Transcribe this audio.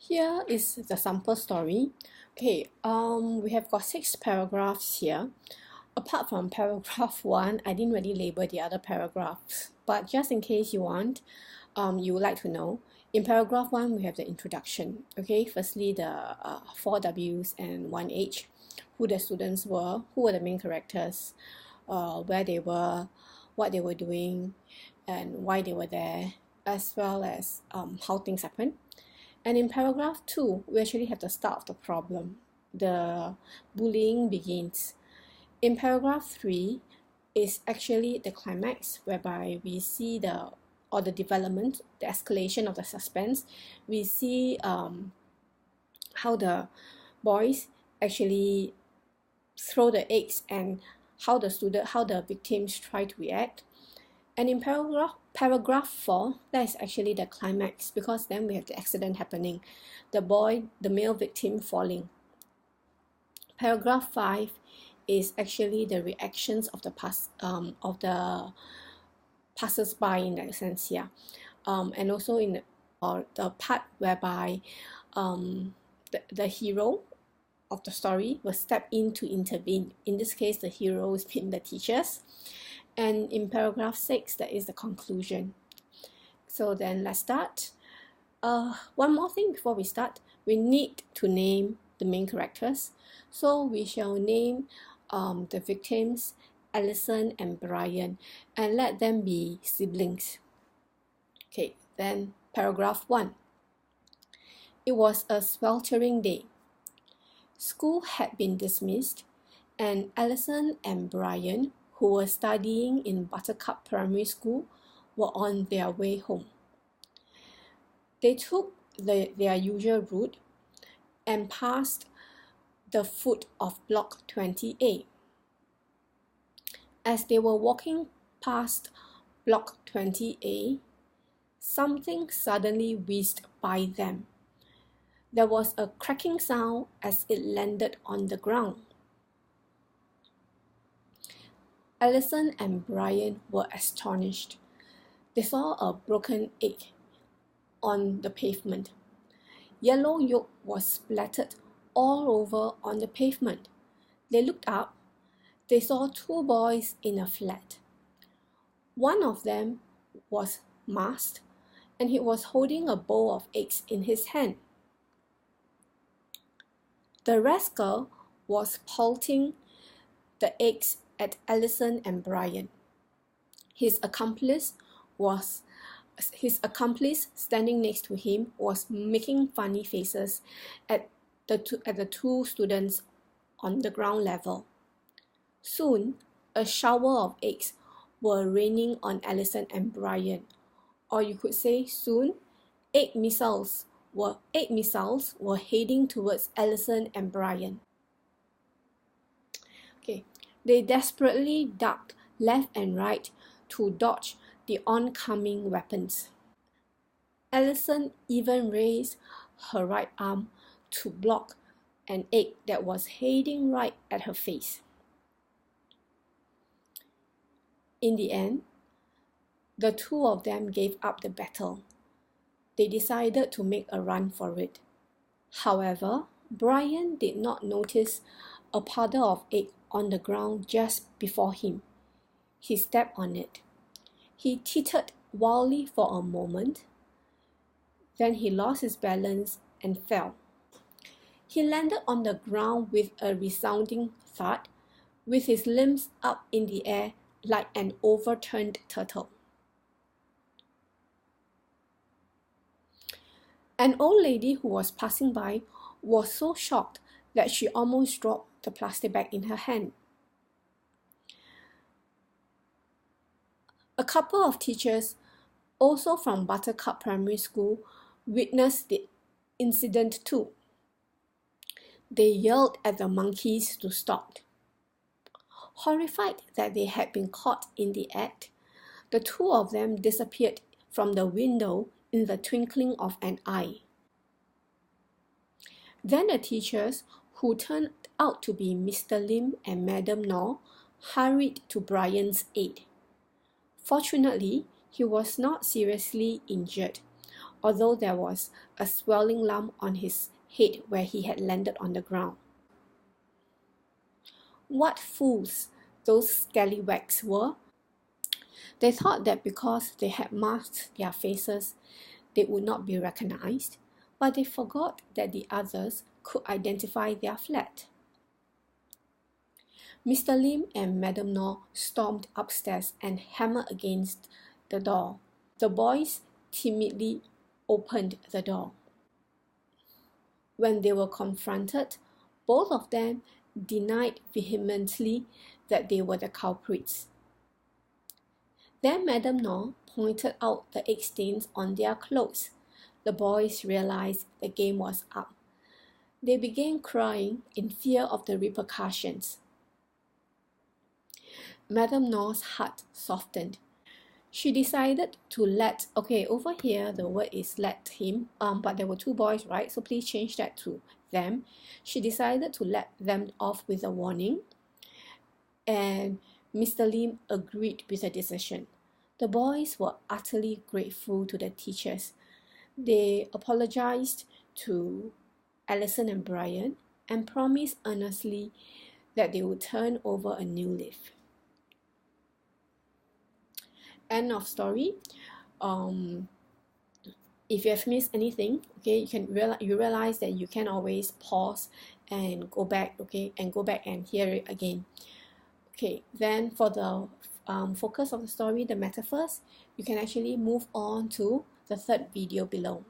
Here is the sample story. Okay, we have got 6 paragraphs here. Apart from paragraph 1, I didn't really label the other paragraphs, but just in case you would like to know, in paragraph 1 we have the introduction. Okay, firstly the 4 W's and 1 H, who the students were, who were the main characters, where they were, what they were doing, and why they were there, as well as how things happened. And in paragraph 2, we actually have the start of the problem. The bullying begins. In paragraph 3 is actually the climax, whereby we see the development, the escalation of the suspense. We see how the boys actually throw the eggs and how the victims try to react. And in paragraph 4, that is actually the climax, because then we have the accident happening, the male victim falling. Paragraph 5 is actually the reactions of the passers-by in that sense here, and also in the part whereby the hero of the story will step in to intervene. In this case, the heroes being the teachers. And in paragraph 6, that is the conclusion. So then let's start. One more thing before we start, we need to name the main characters. So we shall name the victims Alison and Brian, and let them be siblings. Okay, then paragraph 1. It was a sweltering day. School had been dismissed, and Alison and Brian, who were studying in Buttercup Primary School, were on their way home. They took their usual route and passed the foot of Block 20A. As they were walking past Block 20A, something suddenly whizzed by them. There was a cracking sound as it landed on the ground. Alison and Brian were astonished. They saw a broken egg on the pavement. Yellow yolk was splattered all over on the pavement. They looked up. They saw 2 boys in a flat. One of them was masked, and he was holding a bowl of eggs in his hand. The rascal was pelting the eggs at Alison and Brian. His accomplice standing next to him was making funny faces at the 2 students on the ground level. Soon, a shower of eggs were raining on Alison and Brian, or you could say soon, egg missiles were heading towards Alison and Brian. Okay. They desperately ducked left and right to dodge the oncoming weapons. Alison even raised her right arm to block an egg that was heading right at her face. In the end, the 2 of them gave up the battle. They decided to make a run for it. However, Brian did not notice a puddle of egg on the ground just before him. He stepped on it. He teetered wildly for a moment. Then he lost his balance and fell. He landed on the ground with a resounding thud, with his limbs up in the air like an overturned turtle. An old lady who was passing by was so shocked that she almost dropped the plastic bag in her hand. A couple of teachers, also from Buttercup Primary School, witnessed the incident too. They yelled at the monkeys to stop. Horrified that they had been caught in the act, the 2 of them disappeared from the window in the twinkling of an eye. Then the teachers, who turned out to be Mr. Lim and Madam Knorr, hurried to Brian's aid. Fortunately, he was not seriously injured, although there was a swelling lump on his head where he had landed on the ground. What fools those scallywags were! They thought that because they had masked their faces, they would not be recognized, but they forgot that the others could identify their flat. Mr. Lim and Madame Nor stormed upstairs and hammered against the door. The boys timidly opened the door. When they were confronted, both of them denied vehemently that they were the culprits. Then Madame Nor pointed out the egg stains on their clothes. The boys realized the game was up. They began crying in fear of the repercussions. Madame Nor's heart softened. She decided to over here the word is let him, but there were two boys, right? So please change that to them. She decided to let them off with a warning, and Mr. Lim agreed with the decision. The boys were utterly grateful to the teachers. They apologized to Allison and Brian and promised earnestly that they would turn over a new leaf. End of story. If you have missed anything, okay, you realize that you can always pause and go back, okay, and go back and hear it again. Okay, then for the focus of the story, the metaphors, you can actually move on to the third video below.